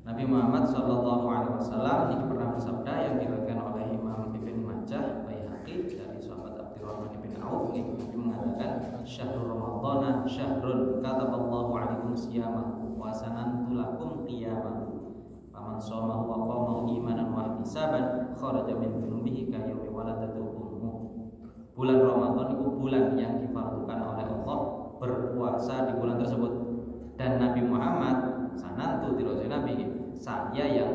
Nabi Muhammad Shallallahu Alaihi Wasallam ini pernah bersabda yang diriwayatkan oleh Imam Ibn Majah Baihaqi dari sahabat Abdurrahman bin Auf. Nabi mengatakan, syahrul Ramadhan syahrun kataballahu alaikum siyamahu wa sanantu lakum qiyamahu. Faman shoma wa qama imanan wa ihtisaban kharaja min dhunubihi ka yaumi waladatu ummuh. Bulan Ramadan itu bulan yang difardukan oleh Allah, berpuasa di bulan tersebut. Dan Nabi Muhammad sanantu tidak Nabi, saya yang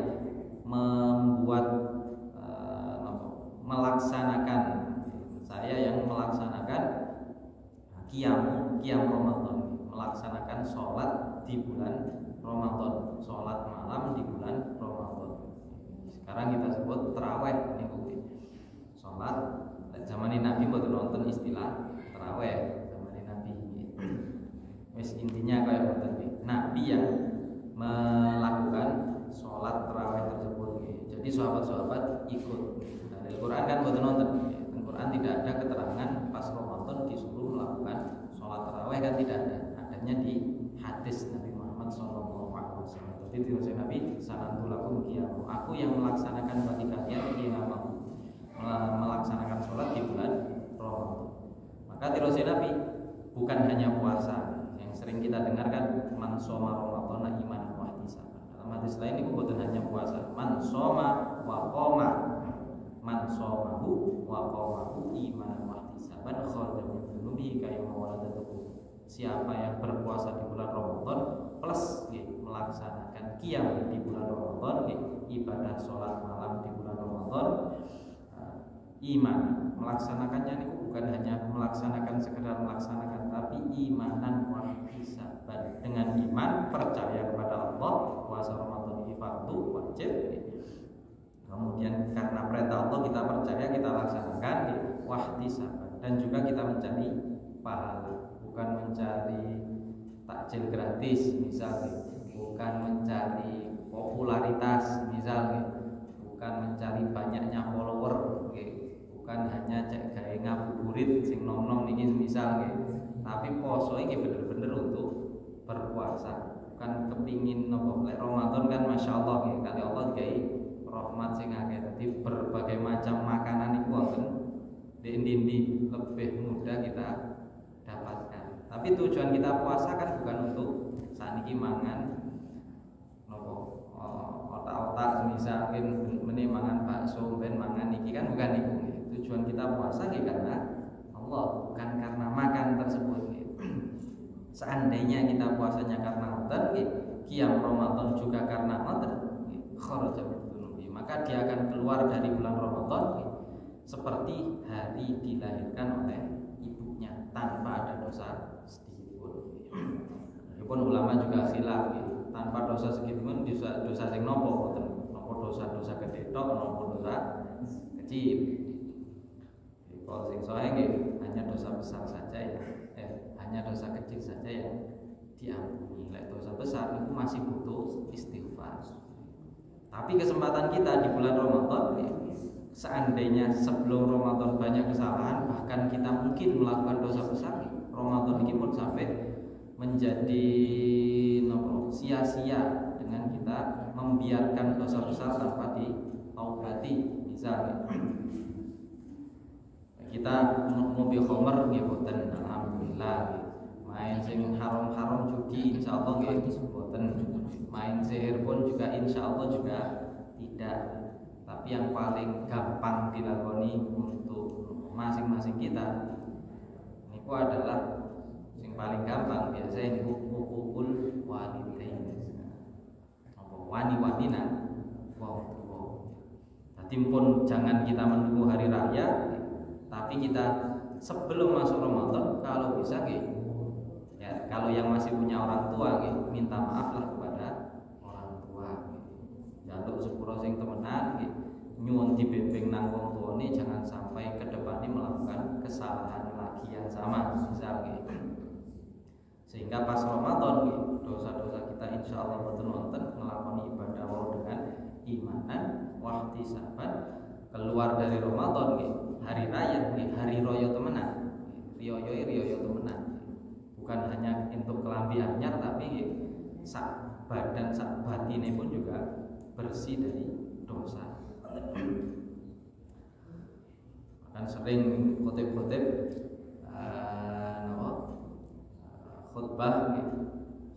membuat melaksanakan qiyam Ramadan, melaksanakan sholat di bulan Ramadan, sholat malam di bulan Ramadan. Sekarang kita sebut taraweh ini, sholat. Zaman Nabi buat nonton istilah taraweh zaman Nabi. Wes intinya kayak Nabi yang melakukan sholat taraweh tersebut. Jadi sahabat-sahabat ikut. Nah, dari Quran kan buat nonton. Di Quran tidak ada keterangan pas Ramadan disuruh melakukan sholat taraweh, kan tidak ada. Adanya di hadis Nabi Muhammad SAW. Jadi di Nabi sanantulakum qiyamu. Aku yang melaksanakan bagi kalian qiyamahu, melaksanakan sholat di bulan Ramadan. Maka tirose Nabi bukan hanya puasa yang sering kita dengarkan, man shoma Ramadan imanan wa ihtisaban. Dalam hadis lain itu bukan hanya puasa, man shoma wa qama, man shomahu wa qamahu imanan wa ihtisaban kharaja min dhunubihi ka yaumi waladatu. Siapa yang berpuasa di bulan Ramadan plus melaksanakan qiyam di bulan Ramadan, ibadah sholat malam di bulan Ramadan, iman melaksanakannya ini bukan hanya melaksanakan sekedar melaksanakan, tapi imanan wa ihtisaban, dengan iman percaya kepada Allah, puasa Ramadan ini fardu wajib, kemudian karena perintah Allah kita percaya, kita laksanakan wa ihtisaban, dan juga kita mencari pahala, bukan mencari takjil gratis misalnya, bukan mencari popularitas misalnya, bukan mencari banyaknya follower, bukan hanya cek gawe ngabuburit sing nom-nom niki misal tapi poso iki bener-bener untuk berpuasa, bukan kepingin nopo. Lek Ramadan kan masyaallah nggih, kali Allah gawe rahmat sing akeh, dadi berbagai macam makanan iku wonten di lebih mudah kita dapatkan. Tapi tujuan kita puasa kan bukan untuk saniki mangan nopo otak-otak misal meni mangan bakso ben mangan niki, kan bukan itu. Tujuan kita puasa karena Allah, bukan karena makan tersebut. Seandainya kita puasanya karena Ramadan, qiyam Ramadan juga karena Ramadan, kharaja min dhunubi, maka dia akan keluar dari bulan Ramadan seperti hari dilahirkan oleh ibunya tanpa ada dosa sedikit pun. Walaupun ulama juga khilaf, tanpa dosa sedikit pun, dosa sing nopo dosa gede tok, nopo dosa kecil. Kalau sing sahih hanya dosa besar saja ya, hanya dosa kecil saja yang diampuni. Lek dosa besar itu masih butuh istighfar. Tapi kesempatan kita di bulan Ramadan, seandainya sebelum Ramadan banyak kesalahan, bahkan kita mungkin melakukan dosa besar, Ramadan ini pun sampai menjadi sia-sia dengan kita membiarkan dosa besar tanpa ditaubati. Misalnya kita ngopi khamr nggih boten, alhamdulillah. Main sing haram-haram judi insyaallah nggih boten. Main sihir pun juga insyaallah juga tidak. Tapi yang paling gampang dilakoni untuk masing-masing kita niku adalah sing paling gampang biasa niku hukukul walidain. Apa wani-wanina Tadi pun jangan kita menunggu hari raya, tapi kita sebelum masuk Ramadan kalau bisa ya, kalau yang masih punya orang tua minta maaf lah kepada orang tua. Jaluk sepuro sing temenan nyuwun dibimbing nang wong tuane, jangan sampai ke depan ini melakukan kesalahan lagi yang sama misalnya. Sehingga pas Ramadan dosa-dosa kita insyaallah boten wonten, nglakoni ibadah wau dengan imanan wa ihtisaban, keluar dari Ramadan hari raya, hari royo temenan, riyo temenan, bukan hanya untuk kelambi anyar, tapi sak badan sak batine pun juga bersih dari dosa. Kan sering khotib-khotib khutbah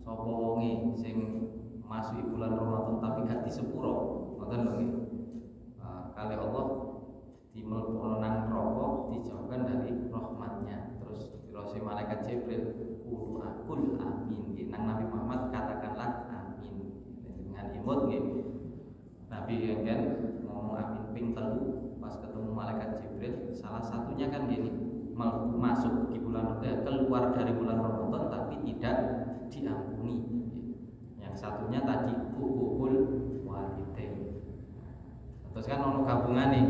sapa wonge sing masuki bulan Ramadan tapi gak disepuro, ngoten lho nggih. Kali Allah dimlebu nang neraka dijauhkan dari rahmatnya. Terus dirose malaikat Jibril akul amin nggih. Nang Nabi Muhammad katakanlah amin. Dengan imut nggih. Nabi kan ngomong amin ping 3 pas ketemu malaikat Jibril, salah satunya kan gini, masuk di bulan keluar dari bulan Ramadan tapi tidak diampuni. Yang satunya tadi hukukul walidain. Terus kan ono gabungan nih.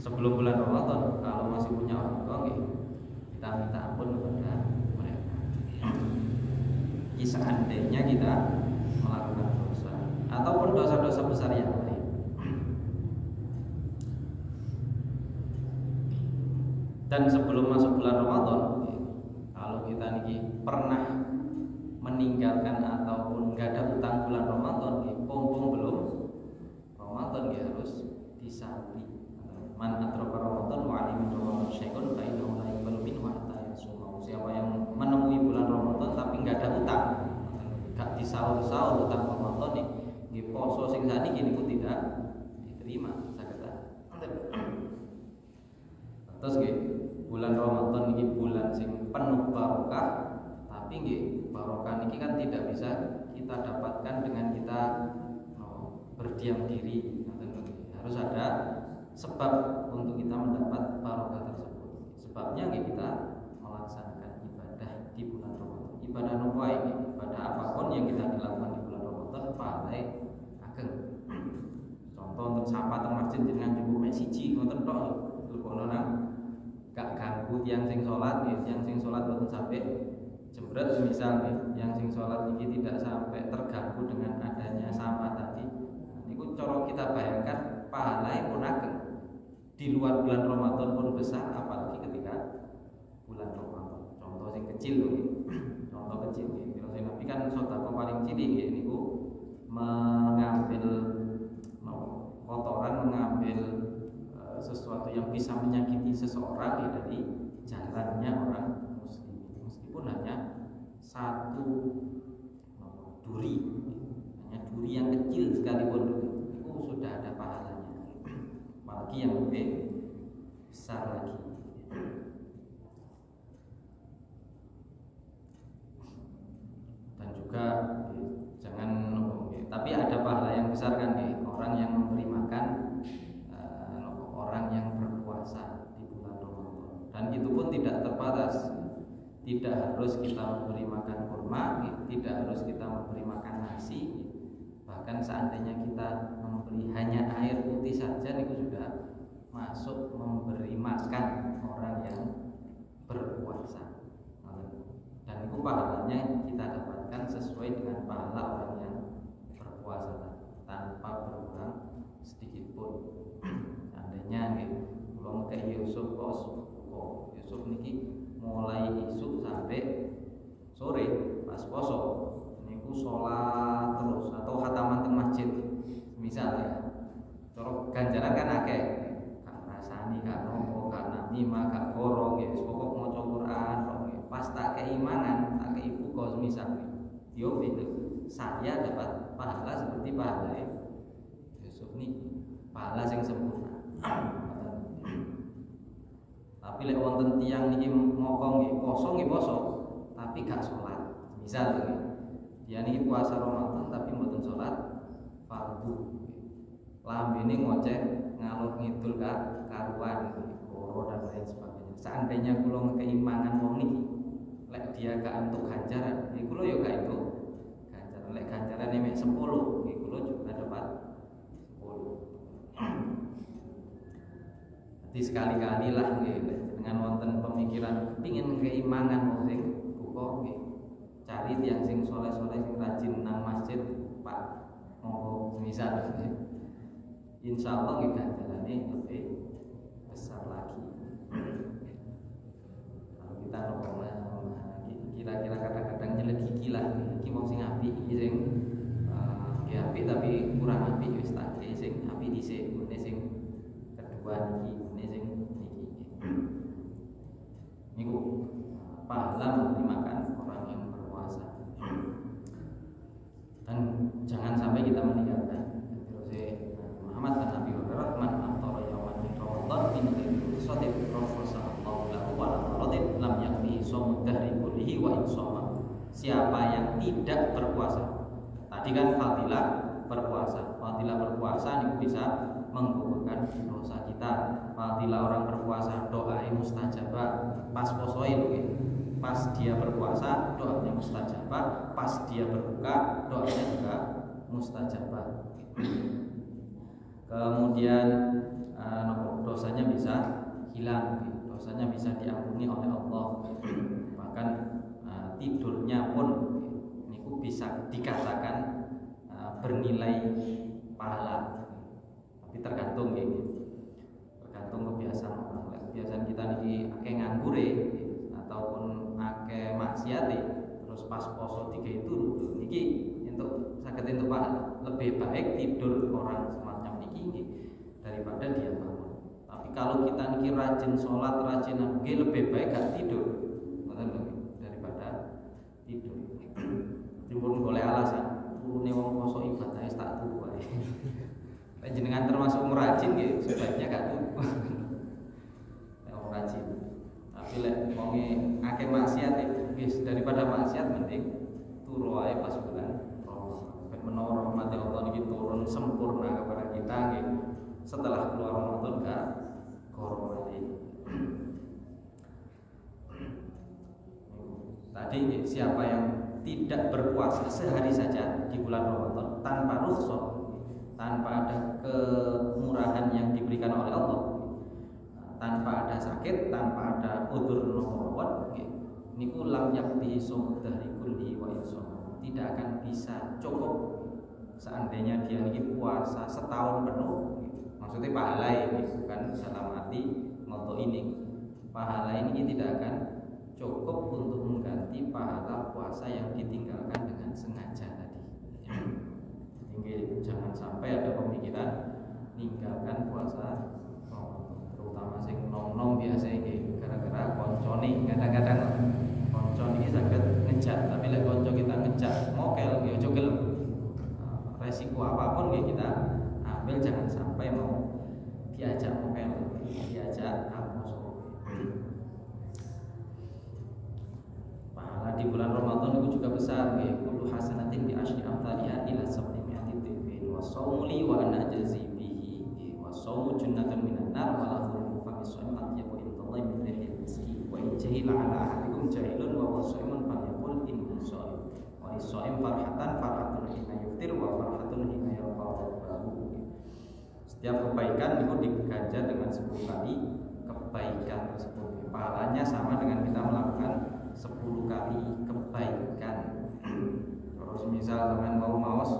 Sebelum bulan Ramadan kalau masih punya orang tua kita minta ampun kepada mereka. Seandainya kita melakukan dosa ataupun dosa-dosa besar yang lain. Dan sebelum masuk bulan Ramadan, kalau kita nih pernah meninggalkan ataupun nggak ada utang bulan Ramadan, pompong belum Ramadan harus disapi. Man atroka Ramadan wa alimin Ramadan syai'un fa innahu la yuqbalu minhu hatta yasuma. Siapa yang menemui bulan Ramadan tapi nggak ada utang, nggak disaur-saur utang Ramadan nih, poso sing saniki niku tidak diterima. Terus bulan Ramadan ini bulan sing penuh barokah, tapi barokah niki kan tidak bisa kita dapatkan dengan kita berdiam diri. Harus ada sebab untuk kita mendapat barokah tersebut. Sebabnya kita melaksanakan ibadah di bulan Ramadan. Ibadah nopo ibadah apapun yang kita dilakukan di bulan Ramadan pahalai ageng. Contoh untuk sapa teng masjid dengan jumbo mek siji ngoten tok lho nang gak ganggu yang sing sholat, yang sing sholat boten sampai jebret misal yang sing sholat ini tidak sampai terganggu dengan adanya sampah tadi. Niku cara kita bayangkan pahalai pun ageng. Di luar bulan Ramadan pun besar, apalagi ketika bulan Ramadan. Contoh sing kecil loh, contoh kecil. Terus Nabi kan sedekah paling cilik niku mengambil kotoran, mengambil sesuatu yang bisa menyakiti seseorang dari jalannya orang muslim, meskipun hanya satu duri, hanya duri yang kecil sekalipun itu sudah ada pahalanya, apalagi yang lebih besar lagi. Dan juga jangan, tapi ada pahala yang besar kan orang yang memberi makan orang yang berpuasa di bulan Ramadan. Dan itu pun tidak terbatas. Tidak harus kita memberi makan kurma, tidak harus kita memberi makan nasi. Bahkan seandainya kita memberi hanya air putih saja, itu sudah masuk memberi makan orang yang berpuasa. Dan itu pahalanya kita dapatkan sesuai dengan pahala orang yang berpuasa tanpa berkurang sedikit pun. Seandainya kalau kayak Yusuf Yusuf niki mulai isuk sampai sore pas poso niku sholat terus atau khataman teng masjid misalnya. Cara ganjaran kan akeh, gak rasani, gak nopo, gak namimah, gak goro, pokok maca Quran, pas tak keimanan, tak keibu kos misalnya. Yo itu saya dapat pahala seperti pahala Yusuf niki, pahala yang sempurna. Tapi lek wonten tiyang niki ngokong poso tapi gak sholat. Misal dia niki puasa Ramadan tapi mboten sholat fardu. Lambene ngoceh ngalor ngidul karuan, koro dan lain sebagainya. Seandainya kula keimangan wong niki, lek dia gak untuk ganjaran, niki kula yo gak itu ganjaran. Lek ganjarane mek 10, niki kula juga dapat 10. Jadi sekali-kali lah dengan wonten pemikiran kepingin keimangan sing kok cari yang sing soleh-soleh sing rajin nang masjid Pak monggo misal insyaallah ganjarane lebih besar lagi. Kalau kita kira-kira kadang-kadang nyelek gigi lah iki mau sing apik iki sing apik apik tapi kurang apik wis tak sing apik dhisik, ngene sing kedua niki, ngene sing niki. Niku pahala makan orang yang berpuasa. Dan jangan sampai kita meninggalkan. Terus Muhammad bin Abi Hurairah man aftara yauman min Ramadan min ghairi rukhsatin rafasallahu lahu wa lam lam yakfi shaum dahri kullihi wa insama. Siapa yang tidak berpuasa. Tadi kan fadilah berpuasa. Fadilah berpuasa ini bisa menggugurkan dosa kita. Fadilah orang berpuasa doanya mustajabah. Pas posoin pas dia berpuasa doanya mustajabah, pas dia berbuka doanya juga mustajabah. Kemudian dosanya bisa hilang, dosanya bisa diampuni oleh Allah. Bahkan tidurnya pun niku bisa dikatakan bernilai pahala. Tapi tergantung tergantung kebiasaan orang. Kebiasaan kita niki akeh nganggure ataupun akeh maksiate, terus pas poso 3 itu niki untuk saged entuk pahala. Lebih baik tidur orang semacam niki daripada dia bangun. Tapi kalau kita niki rajin sholat, rajin nggih lebih baik gak tidur. Daripada tidur. Dipun golek alasan, turune wong poso ibadah wis tak turu wae. Panjenengan termasuk rajin nggih, sebaiknya gak turu. Wong rajin. Tapi lek wonge akeh maksiat wis daripada maksiat mending turu wae pas bulan Ramadan. Ben menawa rahmat Allah niki turun sempurna kepada kita nggih. Setelah keluar Ramadan gak goro wae. Tadi siapa yang tidak berpuasa sehari saja di bulan Ramadan tanpa rukhsah, tanpa ada kemurahan yang diberikan oleh Allah, tanpa ada sakit, tanpa ada udzur nomor niku lam yakti shaum dahri kulli wa insya tidak akan bisa cukup seandainya dia ini puasa setahun penuh. Maksudnya pahala ini bukan dalam arti moto ini. Pahala ini tidak akan cukup untuk mengganti pahala puasa yang ditinggalkan dengan sengaja tadi. Jadi jangan sampai ada pemikiran meninggalkan puasa terutama sing nom-nom biasa iki gara-gara koncone. Kadang-kadang konco iki saged ngejak, tapi lek konco kita ngejak mokel ya aja gelem. Resiko apapun ya kita ambil, jangan sampai mau diajak mokel, diajak poso. Pahala di bulan Ramadan itu juga besar nggih. Kullu hasanatin bi asyri amthaliha ila 700 dhifin wa shaumu li wa ana jazi bihi wa shaumu junnatun minan nar wa lahu faqisun atyabu indallahi min rihil miski wa in jahila ala ahadikum jahilun wa wasaimun falyaqul inni shaim wa shaim farhatun hina yuftir wa farhatun hina yalqa rabbahu. Setiap kebaikan itu diganjar dengan 10 kali kebaikan tersebut. Pahalanya sama dengan kita melakukan 10 kali kebaikan. Terus misal dengan mau maos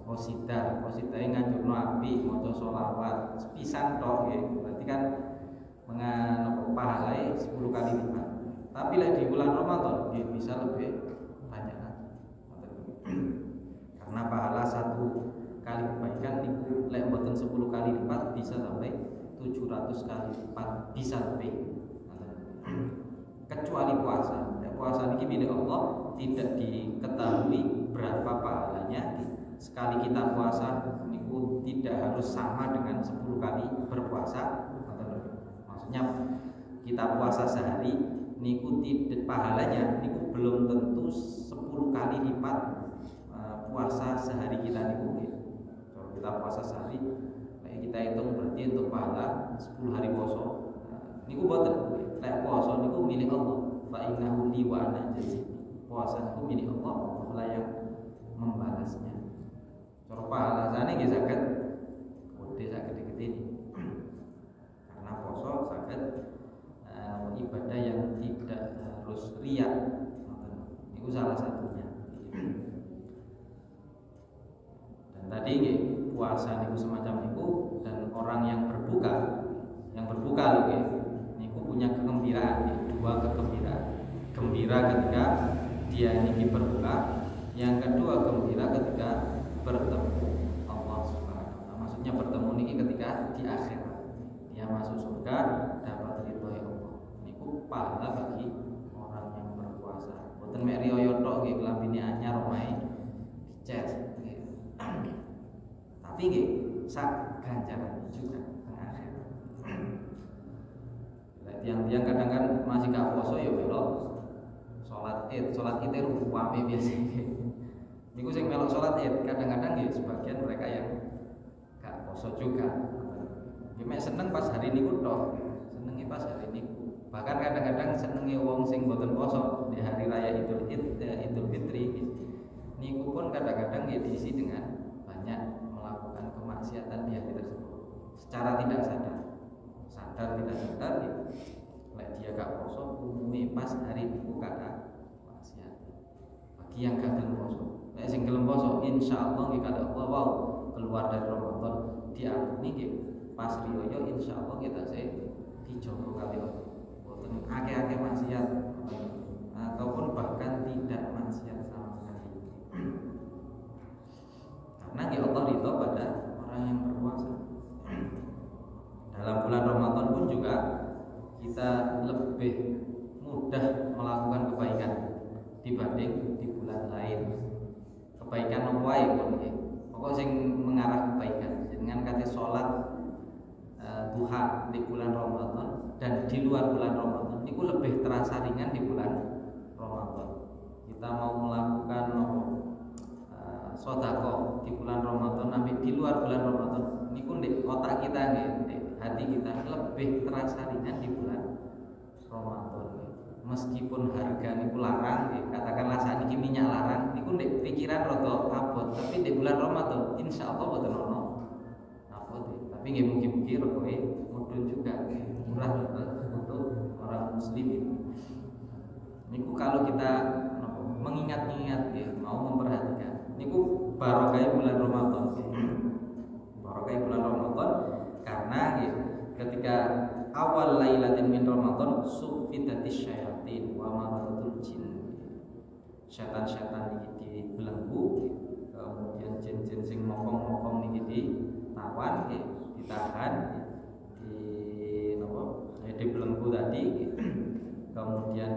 qosidah nganjurno apik, maca sholawat sepisan tok nggih. Berarti kan mengan pahalanya 10 kali lipat. Tapi lek di bulan Ramadan dia bisa lebih banyak lagi. Karena pahala 1 kali kebaikan niku lek mboten 10 kali lipat bisa sampai 700 kali lipat, bisa lebih. Kecuali puasa. Puasa ini milik Allah, tidak diketahui berapa pahalanya. Sekali kita puasa niku tidak harus sama dengan 10 kali berpuasa. Maksudnya kita puasa sehari niku tidak, pahalanya niku belum tentu 10 kali lipat puasa sehari kita niku. Kalau kita puasa sehari, kita hitung berarti untuk pahala 10 hari puasa. Niku boten, lek puasa niku milik Allah. Fa innahu li wa ana jazi. Puasa itu milik Allah, Allah lah yang membalasnya. Cara pahalane nggih saged gede saged gede ini. Karena puasa saged ibadah yang tidak harus riya. Itu salah satunya. Dan tadi nggih puasa niku semacam niku, dan orang yang berbuka lho nggih. Niku punya kegembiraan, 2 kegembiraan. Gembira ketika dia ini berbuka, yang kedua gembira ketika bertemu di akhirat. Dia masuk surga, dapat ridho Allah. Niku pahala bagi orang yang berpuasa. Boten mek riyo tok nggih klambine anyar omahe dicet nggih. Tapi nggih sak ganjaran juga teng akhirat. Tiang-tiang kadang kan masih gak poso ya melok salat Id rame biasa. Niku sing melok salat Id kadang-kadang nggih sebagian mereka yang gak poso juga. Ya mek seneng pas hari niku tok, senenge pas hari niku. Bahkan kadang-kadang senenge wong sing boten poso di hari raya Idul Fitri. Niku pun kadang-kadang ya diisi dengan banyak melakukan kemaksiatan di hari tersebut secara tidak sadar. Tidak sadar ya. Lek dia gak poso umumnya pas hari niku kada maksiat. Bagi yang gak gelem poso, lek sing gelem poso insyaallah nggih kada Allah keluar dari Ramadan diakuni nggih pas riyo insyaallah kita dijogo kali Allah. Boten akeh-akeh maksiat ataupun bahkan tidak maksiat sama sekali. Karena nggih Allah ridho pada orang yang berpuasa. Dalam bulan Ramadan pun juga kita lebih mudah melakukan kebaikan dibanding di bulan lain. Kebaikan apa wae pun nggih. Pokok sing mengarah kebaikan. Dengan kata salat duha di bulan Ramadan dan di luar bulan Ramadan itu lebih terasa ringan di bulan Ramadan. Kita mau melakukan sedekah di bulan Ramadan sampai di luar bulan Ramadan niku ndek otak kita nggih, hati kita lebih terasa ringan di bulan Ramadan. Meskipun harga niku larang, katakanlah saat ini minyak larang, niku ndek pikiran rada abot, tapi di bulan Ramadan insyaallah boten ono abot. Tapi nggih mugi-mugi rekoe mudhun juga murah untuk orang muslim. Niku kalau kita mengingat-ingat mau memperhatikan, niku barokah bulan Ramadan. Barokah bulan Ramadan karena ketika awal lailatin min Ramadan sufidatis syayatin wa maradatul jin. Setan-setan iki dibelenggu, kemudian jin-jin sing mokong-mokong niki ditawan, ditahan, dibelenggu tadi. Kemudian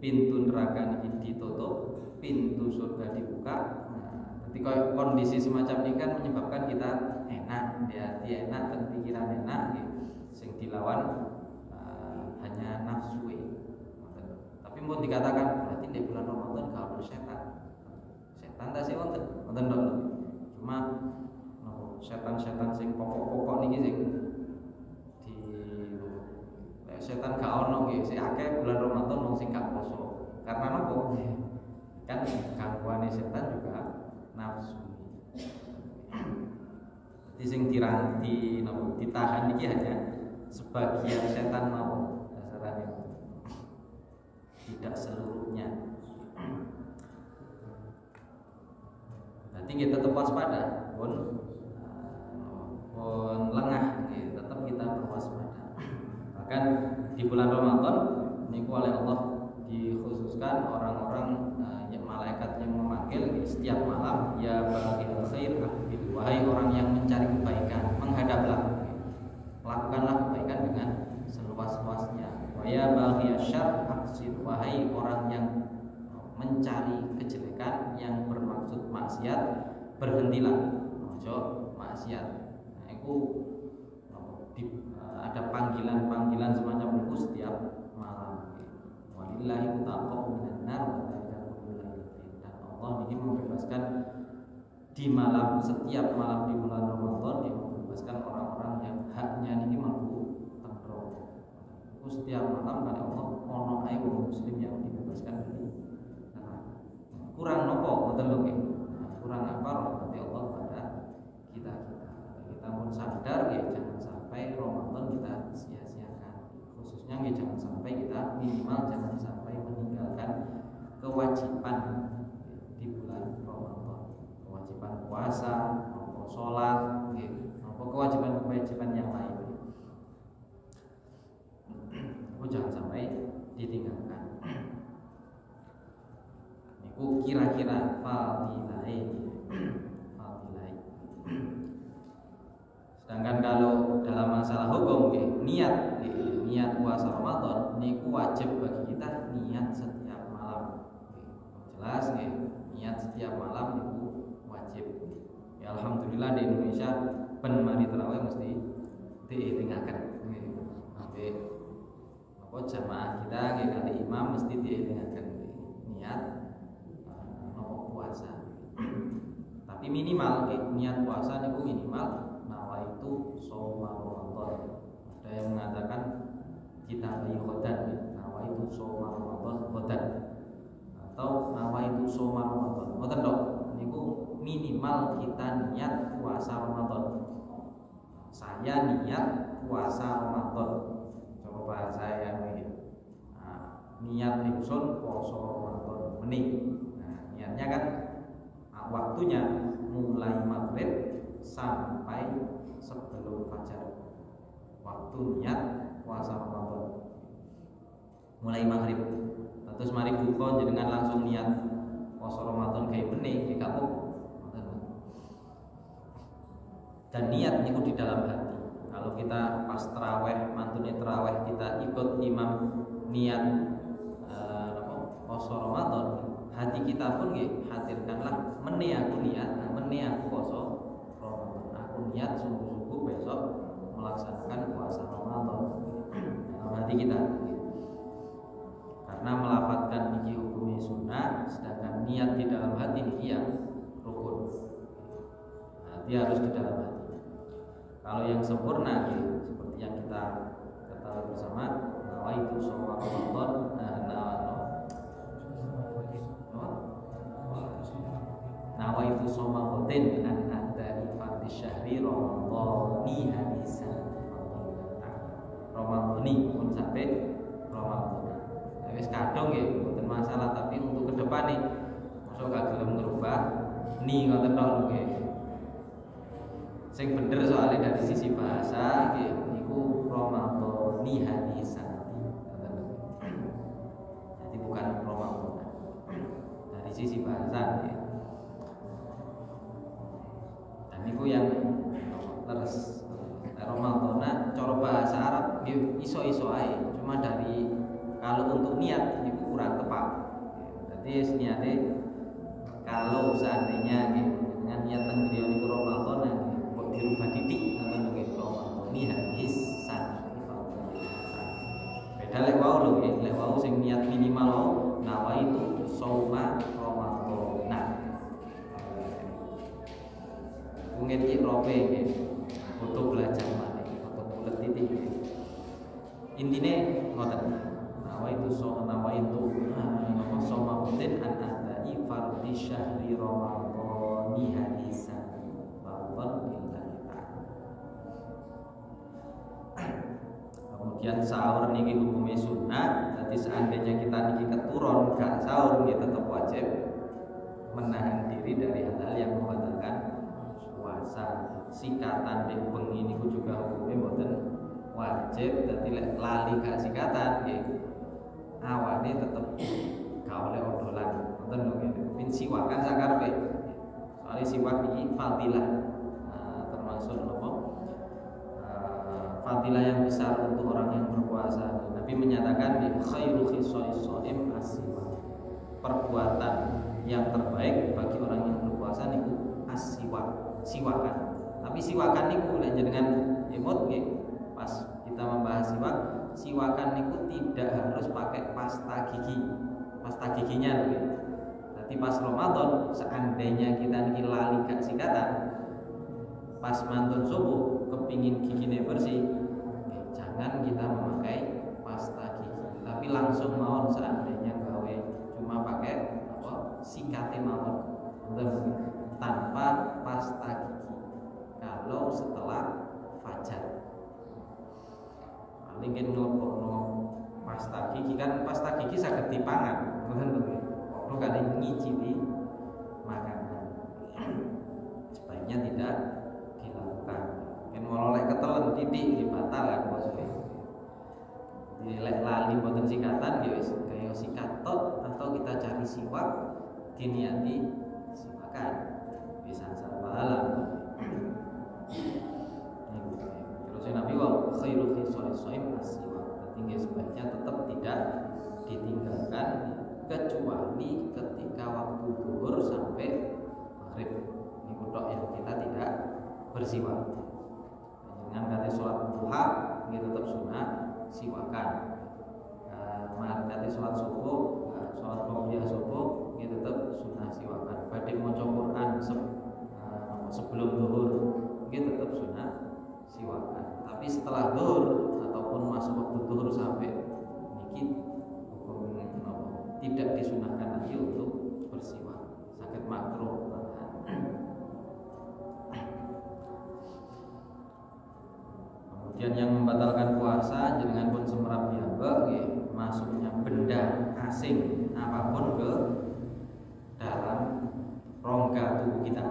pintu neraka niki ditutup, pintu surga dibuka. Ketika kondisi semacam ini kan menyebabkan kita enak, hati enak dan pikiran enak, sing dilawan hanya nafsu. Tapi mau dikatakan berarti di bulan Ramadan kalau setan tak sih wonten dok. Cuma setan-setan sing pokok-pokok niki sing di setan gak ono nggih, sing akeh bulan Ramadan wong sing gak poso. Karena nopo? Kan gangguane setan juga nafsu. Jadi sing ditahan iki hanya sebagian setan mau dasarnya, tidak seluruhnya. Nanti kita tetap waspada, pun lengah, tetap kita berwaspada. Bahkan di bulan Ramadan niku oleh Allah dikhususkan orang-orang malaikat yang memanggil setiap malam, ya baghil khair aqbil, wahai orang yang mencari kebaikan, menghadaplah, lakukanlah kebaikan dengan seluas-luasnya. Wa ya baghiyasy syarr aqsid, wahai orang yang mencari kejelekan yang bermaksud maksiat, berhentilah, ojo maksiat. Nah, itu ada panggilan-panggilan semacam itu setiap malam. Walillahi mutaqab minan nar wa Allah ini membebaskan di malam, setiap malam di bulan Ramadan, dia membebaskan orang-orang yang haknya ini mampu tentrem. Itu setiap malam pada Allah ono ae wong muslim yang dibebaskan dari neraka. Kurang nopo ngoten lho nggih. Kurang apa rahmati Allah pada kita. Kita pun sadar ya, jangan sampai Ramadan kita sia-siakan. Khususnya ya jangan sampai kita minimal jangan sampai meninggalkan kewajiban puasa, maupun sholat, maupun kewajiban-kewajiban yang lain. Itu jangan sampai ditinggalkan. Itu kira-kira fadilai. Sedangkan kalau alhamdulillah di Indonesia ben mari tarawih mesti dielingaken. Nggih. Apa jamaah kita nggih kali imam mesti dielingaken niat nopo puasa. Tapi minimal niat puasa niku minimal nawaitu shauma Ramadan. Ada yang mengatakan kita khodan nawaitu shauma Ramadan khodan atau nawaitu shauma Ramadan. Ngoten tok niku minimal kita niat puasa Ramadan. Saya niat puasa Ramadan. Coba bahasa yang ini. Niat ingsun poso Ramadan menik. Nah, niatnya kan waktunya mulai maghrib sampai sebelum fajar. Waktu niat puasa Ramadan mulai maghrib. Terus mari buka jenengan langsung niat puasa Ramadan kayak benih di kamu. Dan niat niku di dalam hati. Kalau kita pas terawih, mantune terawih kita ikut imam niat puasa Ramadan, hati kita pun nggih hadirkanlah meni aku niat, meni aku puasa Ramadan. Aku niat sungguh-sungguh besok melaksanakan puasa Ramadan dalam hati kita. Karena melafatkan niki hukumnya sunnah, sedangkan niat di dalam hati niki yang rukun. Hati harus di dalam hati. Kalau yang sempurna seperti yang kita ketahui bersama, nawaitu shauma Ramadan, nawaitu shauma Ramadan an ada fardhi syahri Ramadhani hadisan. Ramadhani pun sampai Ramadan. Wis kadung nggih mboten masalah, tapi untuk ke depan nih mosok gak gelem ngerubah ni ngoten tok nggih. Sing bener soalnya dari sisi bahasa niku Ramadhani hadisan. Jadi bukan Ramadan. Dari sisi bahasa ya. Dan niku yang leres Ramadan cara bahasa Arab nggih iso-iso ae. Cuma dari kalau untuk niat niku kurang tepat. Jadi niate kalau seandainya dengan niat teng griya niku Ramadan dirubah titik atau nggih Ramadan hadis san. Beda lek wau lho nggih, lek wau sing niat minimal wau nawaitu shauma Ramadan. Nah. Mungkin iki rope nggih. Butuh belajar maneh, butuh bulet titik. Intine ngoten. Nawaitu shauma Ramadan an adai fardhi syahri Ramadhani hadisan. Kemudian sahur niki hukumnya sunnah. Jadi seandainya kita niki keturun gak sahur niki tetap wajib menahan diri dari hal-hal yang membatalkan puasa. Sikatan di bengi niku juga hukumnya mboten wajib. Jadi lali gak sikatan nggih awane tetep gak oleh odolan. Ngoten lho nggih. Pin siwakan sakarepe. Soalnya siwak iki fadilah. Termasuk apa? Fadilah yang besar untuk orang yang berpuasa. Nabi menyatakan di khairu khisalis shaim as-siwak. Perbuatan yang terbaik bagi orang yang berpuasa niku as-siwak, siwakan. Tapi siwakan niku lek jenengan emot nggih pas kita membahas siwak, siwakan niku tidak harus pakai pasta gigi. Pasta giginya nggih. Nanti pas Ramadan seandainya kita niki lali gak sikatan, pas mantun subuh kepingin giginya bersih, jangan kita memakai pasta gigi, tapi langsung mawon seandainya gawe cuma pakai apa sikate mawon tanpa pasta gigi. Kalau setelah fajar paling ngelopokno pasta gigi, kan pasta gigi saged dipangan, ngoten lho nggih. Kok kan ngicipi makanan. Sebaiknya tidak dilakukan. Kan mulai ketelen titik batal kan maksudnya. Dilek lali boten sikatan ya wis kaya sikat tok, atau kita cari siwak diniati siwakan. Bisa salah pahala. Terus Nabi wa khairul khisalis shaim as-siwak. Artinya sebaiknya tetap tidak ditinggalkan kecuali ketika waktu zuhur sampai maghrib. Ini tok yang kita tidak bersiwak. Dengan kata sholat duha ini tetap sunnah siwakan. Kata sholat subuh, sholat qobliyah subuh ini tetap sunnah siwakan. Badhe maca Quran sebelum zuhur ini tetap sunnah siwakan. Tapi setelah zuhur ataupun masuk waktu zuhur sampai niki hukum tidak disunahkan lagi untuk bersiwak. Sakit makruh. Kemudian yang membatalkan puasa jenengan pun semerap piyambak nggih, masuknya benda asing apapun ke dalam rongga tubuh kita.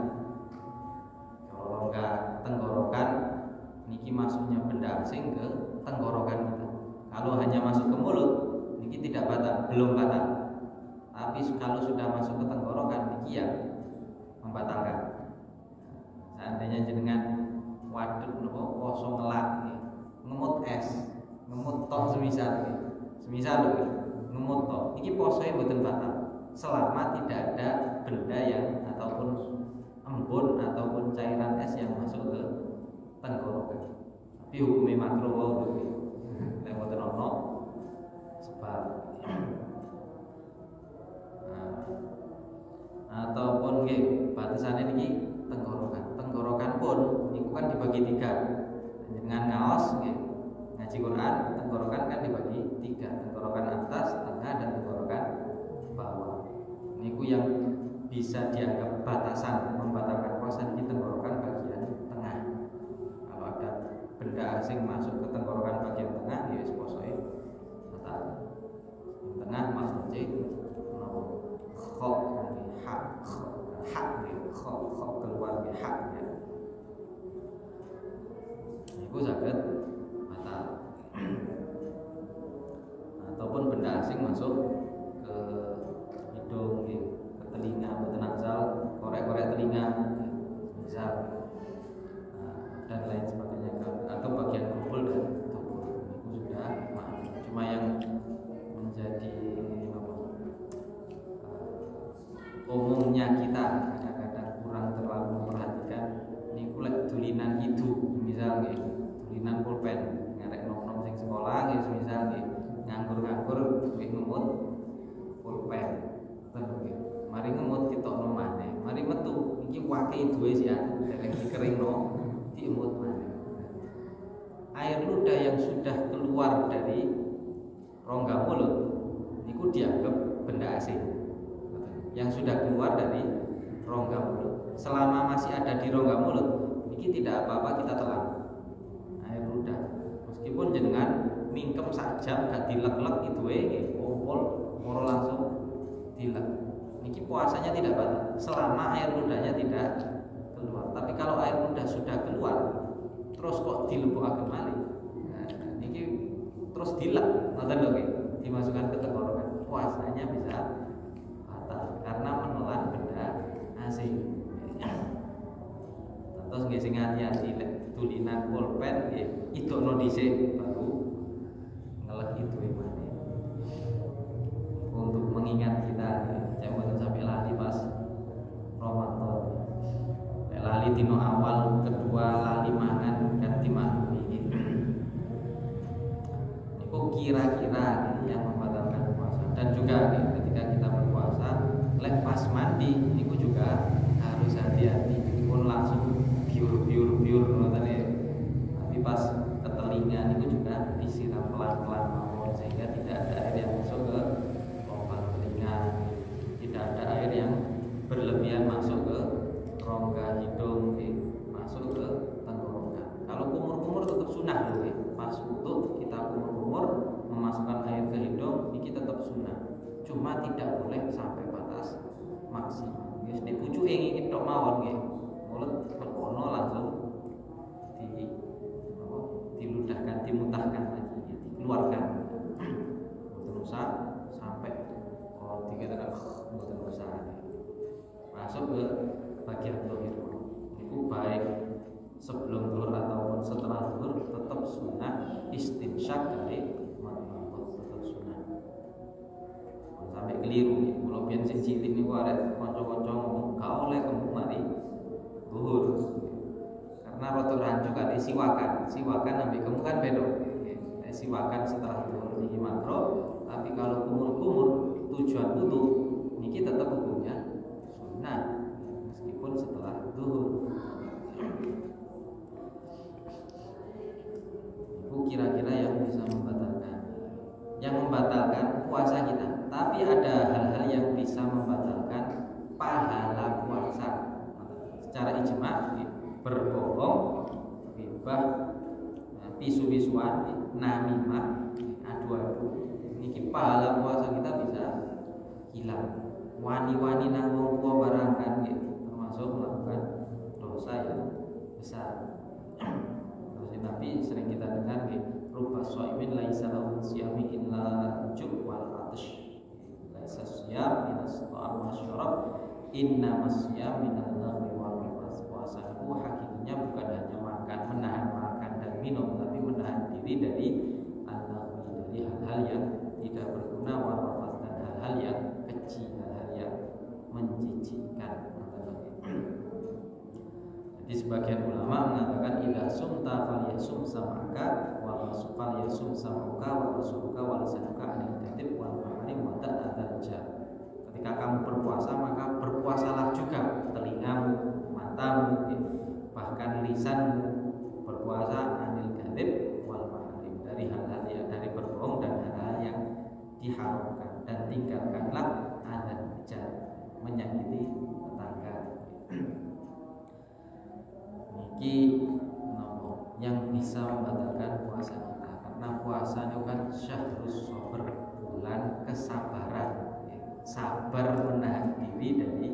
Kalau rongga tenggorokan niki masuknya benda asing ke tenggorokan kita. Kalau hanya masuk ke mulut niki tidak batal, belum batal. Tapi kalau sudah masuk ke tenggorokan niki ya membatalkan. Seandainya jenengan waduk nopo poso ngelak ngemut es, ngemut tok semisal ngemut tok iki posoe mboten batal selama tidak ada benda yang ataupun embun ataupun cairan es yang masuk ke tenggorokan. Tapi hukumnya makruh wae lho. Nek mboten ono sebab ataupun nggih batasane niki tenggorokan pun niku kan dibagi 3. Dengan ngaos nggih ngaji Quran, tenggorokan kan dibagi 3, tenggorokan atas, tengah dan tenggorokan bawah. Niku yang bisa dianggap batasan membatalkan puasa di tenggorokan bagian tengah. Kalau ada benda asing masuk ke tenggorokan bagian tengah ya wis posoe batal. Tengah maksudnya khok hak keluar hak ya. Niku saged batal. Ataupun benda asing masuk ke hidung, ke telinga, ke nasal, korek-korek telinga, misal dan lain sebagainya, atau bagian kumpul dan tubuh. Niku sudah maaf. Cuma yang menjadi umumnya kita kadang-kadang kurang terlalu memperhatikan niku lek dulinan itu misal nggih dulinan pulpen ngarek nom-nom sing sekolah nggih misal nggih nganggur-nganggur nggih ngemut pulpen ngoten nggih mari ngemut ditokno maneh mari metu iki wake duwe sih dereng dikeringno diemut maneh. Air ludah yang sudah keluar dari rongga mulut niku dianggap benda asing yang sudah keluar dari rongga mulut. Selama masih ada di rongga mulut ini tidak apa-apa kita telan air ludah meskipun jenengan mingkem sak jam gak dilek-lek itu nggih kumpul moro langsung dilek niki puasanya tidak batal selama air ludahnya tidak keluar. Tapi kalau air ludah sudah keluar terus kok dilebokaken malih niki terus dilek ngoten lho nggih dimasukkan ke tenggorokan puasanya bisa karena menelan benda asing. Terus nggih sing hati-hati lek tulinan pulpen nggih idokno dhisik baru ngelek itu maneh. Untuk mengingat kita jangan sampai lali pas Ramadan. Lek lali dino awal, kedua lali mangan ganti maklumi iki. Niku kira-kira yang membatalkan puasa dan juga ketika kita berpuasa lek pas mandi niku juga harus hati-hati pun langsung biur ngoten ya. Tapi pas ke telinga niku juga disiram pelan-pelan mawon sehingga tidak ada air yang masuk ke lubang telinga, tidak ada air yang berlebihan masuk ke rongga hidung, masuk ke tenggorokan. Kalau kumur-kumur tetap sunnah loh ya. Pas untuk kita kumur-kumur memasukkan air ke hidung ini tetap sunnah. Cuma tidak boleh sampai batas maksimal. Wis dipucuke iki tok mawon nggih. Mulut berkono langsung diludahkan, dimutahkan lagi, dikeluarkan. Mboten usah sampai dikatakan mboten usah. Masuk ke bagian zahir. Itu baik sebelum zuhur ataupun setelah zuhur tetap sunnah istinsyak dari madhabbah tetap sunnah. Sampai keliru nih, kalau biar sing cilik niku arek kanca-kanca ngomong gak oleh kamu mari siwakan ambil kamu kan beda. Siwakan setelah duhur niki makro, tapi kalau kumur-kumur tujuan wudu niki tetap hukumnya sunnah meskipun setelah duhur. Itu kira-kira yang bisa membatalkan puasa kita. Tapi ada hal-hal yang bisa membatalkan pahala puasa. Secara ijma berbohong, ghibah, pisu-pisuan, namimah, adu-adu, niki pahala puasa kita bisa hilang. Wani-wani nang wong tua barangkan termasuk melakukan dosa yang besar. Terus Nabi sering kita dengar ruba shaimin laisa lahu siyami illa ju' wal atsh. Laisa siyam minas ta'am wasyarab, inna masyam minal lagwi wal rafas. Puasa itu hakikatnya bukan hanya makan, menahan makan dan minum, tapi menahan diri dari al-lagwi, dari hal-hal yang tidak berguna, wal rafas, dan hal-hal yang keji, hal-hal yang menjijikkan. Jadi sebagian ulama mengatakan idza sumta falyasum samaka wa falyasum samuka wa basumuka wa lisanuka anil kadhib wal mahrim wa ta'adzal. Ketika kamu berpuasa maka berpuasalah juga telingamu, matamu, bahkan lisanmu. Berpuasa anil kadhib wal mahrim, dari hal-hal yang dari berbohong dan hal-hal yang diharamkan, dan tinggalkanlah adzal, menyakiti tetangga. Niki yang bisa membatalkan puasa kita, karena puasa itu kan syahrus sabr, bulan kesabaran. Sabar menahan diri dari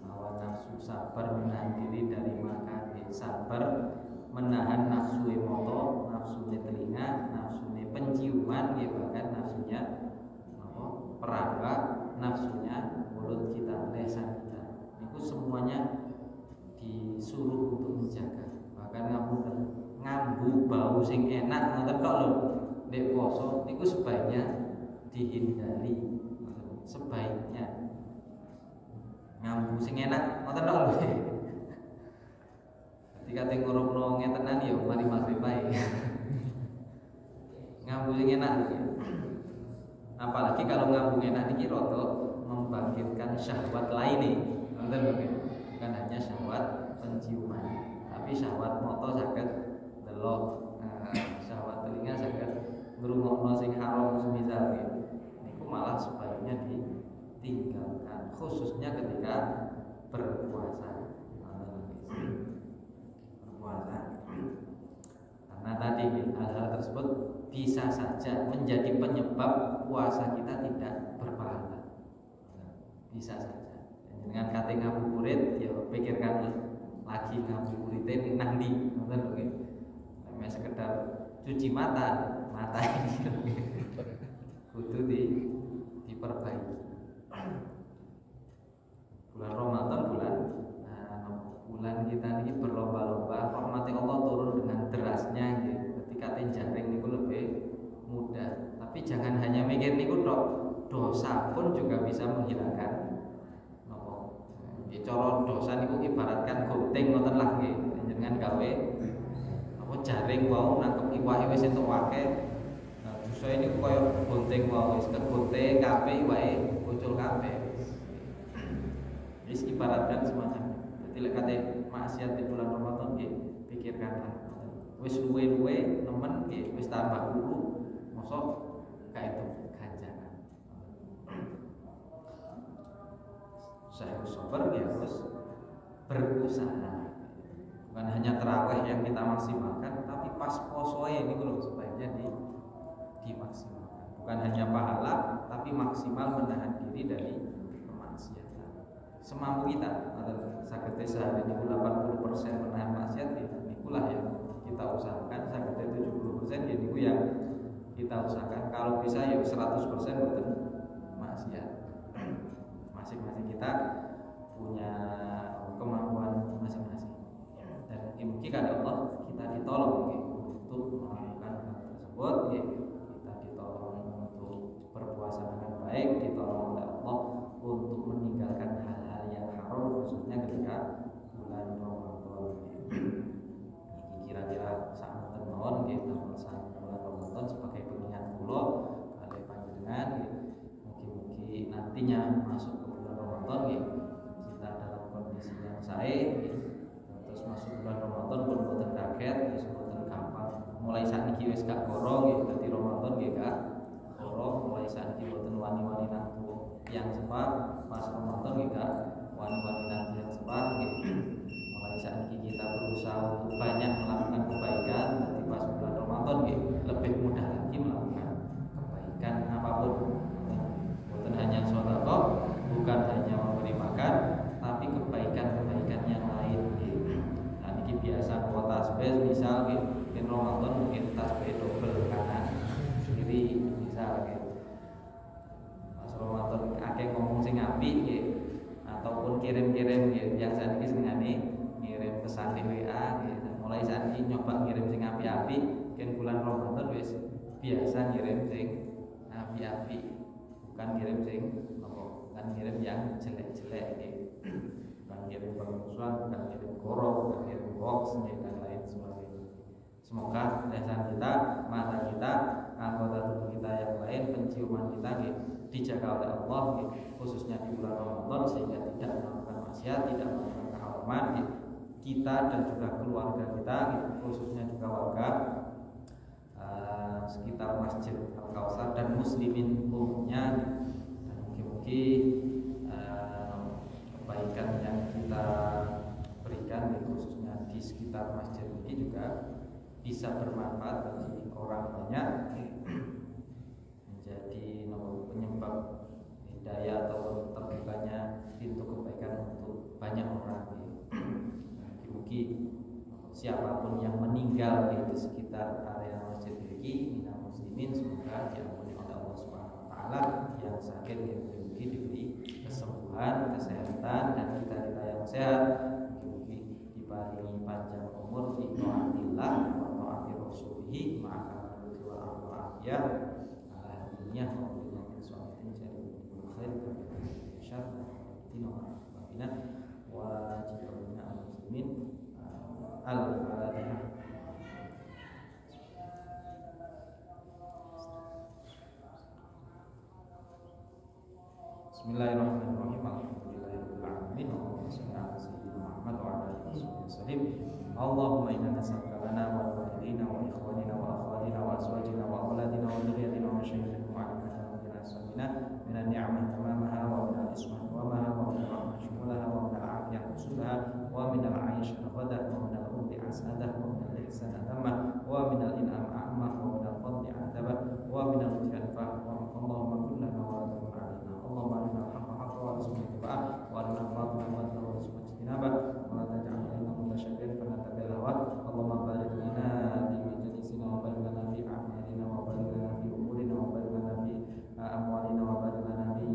hawa nafsu, sabar menahan diri dari makan, sabar menahan nafsu emoto, nafsu telinga, nafsu penciuman, bahkan nafsunya peraba, nafsunya mulut kita, lisan kita. Itu semuanya disuruh untuk menjaga. Bahkan ngambu bau sing enak ngoten tok lho, nek poso niku sebaiknya dihindari. Sebaiknya ngambu sing enak ngoten tok lho. Ketika teng ngurupno ngetenan ya mari maghrib bae. Ngambu sing enak lho. Apalagi kalau ngambu enak niki rada membangkitkan syahwat lainnya. Ngoten lho. Bukan hanya syahwat penciuman, tapi syahwat mata saged delok, syahwat telinga saged ngrungokno sing haram semisal niku malah sebaiknya ditinggalkan, khususnya ketika berpuasa. Karena tadi hal-hal tersebut bisa saja menjadi penyebab puasa kita tidak berpahala. Bisa saja. Dengan kata ngabuburit, ya pikirkan lagi ngabuburitnya nang ndi, ngoten lho nggih. Nek sekedar cuci mata ini kudu diperbaiki. Bulan Ramadan bulan kita ini berlomba-lomba, rahmati Allah turun dengan derasnya nggih. Ketika jaring niku lebih mudah. Tapi jangan hanya mikir niku tok. Dosa pun juga bisa menghilangkan. Cara dosa niku ibaratkan gunting ngoten lah nggih. Jenengan gawe apa jaring wau nangkep iwake wis entuk akeh. Nah, dosa ini koyo gunting wau wis kegunting kabeh iwake muncul kabeh. Wis ibaratkan semacam. Dadi lek kate maksiat di bulan Ramadan nggih, pikirkanlah. Wis luwe-luwe nemen nggih, wis tambah guru, mosok kaetu ganjaran. Saya sabar ya harus berusaha. Bukan hanya terawih yang kita maksimalkan, tapi pas posoe ini loh sebaiknya dimaksimalkan. Bukan hanya pahala, tapi maksimal menahan diri dari kemaksiatan. Semampu kita, saged sehari ini 80% menahan maksiat, itulah yang kita usahakan. Saged 70% itu yang kita usahakan. Kalau bisa ya 100% betul maksiat. Masing-masing kita punya kemampuan masing-masing, dan mungkin ada Allah kita ditolong untuk melakukan hal tersebut. Kita ditolong untuk berpuasa dengan baik, ditolong oleh Allah untuk meninggalkan hal-hal yang haram, khususnya ketika bulan Ramadan. Ini kira-kira sae terus masuk bulan Ramadan pun boten kaget wis boten gampang mulai sakniki wis gak goro nggih dadi Ramadan nggih gak goro mulai sakniki boten wani-wani nang tuwa yang sebab pas Ramadan nggih gak wani-wani nang yang sebab nggih mulai sakniki kita berusaha untuk banyak melakukan kebaikan nanti pas bulan Ramadan nggih lebih mudah lagi melakukan kebaikan apapun bukan hanya sedekah bukan hanya memberi makan tapi kebaikan-kebaikan yang lain gitu. Nah ini biasa kuota tasbih misal mungkin Ramadan mungkin tasbih double kanan kiri misal gitu. Pas Ramadan akeh ngomong sing apik gitu ataupun kirim-kirim gitu. Biasa iki senengane ngirim pesan di WA gitu. Mulai saat ini nyoba ngirim sing apik-apik mungkin bulan Ramadan wis biasa ngirim sing apik-apik bukan ngirim sing apa bukan ngirim yang jelek-jelek gitu. Bukan ngirim permusuhan, bukan ngirim korok, bukan ngirim hoax dan lain sebagainya. Semoga lisan kita, mata kita, anggota tubuh kita yang lain, penciuman kita gitu, dijaga oleh Allah gitu, khususnya di bulan Ramadan sehingga tidak melakukan maksiat, tidak melakukan keharaman gitu. Kita dan juga keluarga kita gitu, khususnya juga warga sekitar Masjid Al-Kausar dan muslimin umumnya dan mungkin kebaikan yang kita berikan khususnya di sekitar masjid ini juga bisa bermanfaat bagi orang banyak menjadi penyebab hidayah atau terbukanya pintu kebaikan untuk banyak orang. Mungkin siapapun yang meninggal di sekitar area masjid ini minal muslimin semoga diampuni oleh Allah Subhanahu wa taala, yang sakit yang diberi kesembuhan, kesehatan, dan kita yang sehat mungkin diparingi panjang umur fi taatillah wa taati rasulih ma'aka wal afiyah ala dunia maupun yang suaminya jadi khair dan syar dina wa jibna muslimin al-fatihah. Bismillahirrahmanirrahim. Alhamdulillahirabbil alamin. Allahumma shalli ala sayyidina Muhammad wa ala alihi wasallam. Allahumma inna nas'aluka lana wa walidina wa ikhwanina wa akhwatina wa azwajina wa auladina wa dhurriyyatina wa masyayikhina wa alimina wa binasabina minan ni'mah tamamaha wa minal ismah wa maha wa minal rahmah syumulaha wa minal afiyah usubaha wa minal aish al-ghadah wa minal umri as'adah wa minal ihsan atamah wa minal in'am a'mah wa minal fadli adabah wa minal lutfi anfah. Allahumma kullana wa la ta'alina. Allahumma arina al-haqqa haqqa wa rizqna ittiba'ah wa arina al-batila batila wa rizqna ijtinabah wa la taj'al alaina mutasyabbih fa natabi'al hawa. Allahumma barik lana fi majlisina wa barik lana fi a'malina wa barik lana fi umurina wa barik lana fi amwalina wa barik lana fi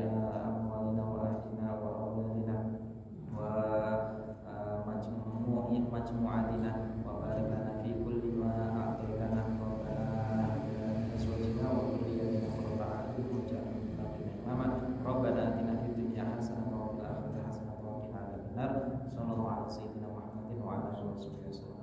amwalina wa ahlina wa auladina wa majmu'atina wa barik lana fi kulli ma a'taitana wa azwajina wa dhurriyyatina qurrata a'yun waj'alna lil muttaqina imama. Rabbana atina fid dunya hasanatan wa fil akhirati hasanatan wa qina adzabannar. Sallallahu alaihi wa sallam Muhammadin wa ala alihi wasallam.